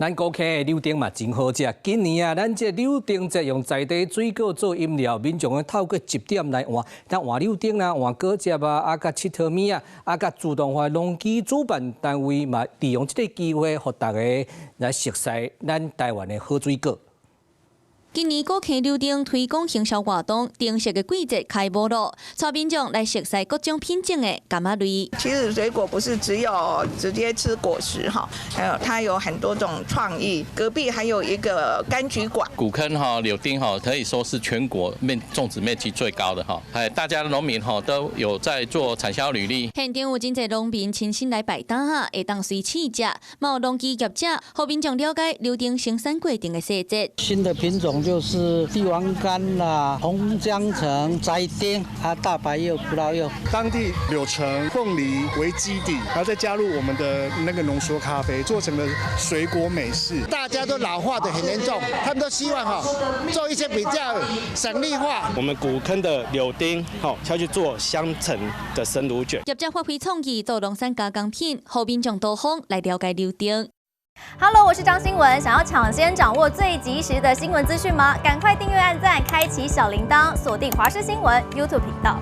咱高坑的柳丁嘛真好食。今年啊，咱这柳丁节用在地水果做饮料，民众会透过集点来换，当换柳丁啊、换果汁啊、甲佚佗物啊、甲自动化农机主办单位嘛，利用这个机会，互大家来熟悉咱台湾的好水果。 今年高坑柳丁推广行销活动，定式的季节开幕了，带民众来熟悉各种品种的柑仔类。其实水果不是只有直接吃果实哈，还有它有很多种创意。隔壁还有一个柑橘馆。古坑柳丁可以说是全国种植面积最高的大家农民都有在做产销履历。现场有真侪农民亲身来摆摊下，会当随试食，嘛有农机业者，互民众了解柳丁生产过程的细节。新的品种。 就是帝王柑啦、红姜橙、摘丁、大白柚、葡萄柚，当地柳橙、凤梨为基底，然后再加入我们的那个浓缩咖啡，做成了水果美式。大家都老化的很严重，他们都希望做一些比较省力化。我们古坑的柳丁要去做香橙的生乳卷。业者发挥创意，做农产加工品，互民众多方来了解柳丁。 Hello， 我是张新文。想要抢先掌握最及时的新闻资讯吗？赶快订阅、按赞、开启小铃铛，锁定华视新闻 YouTube 频道。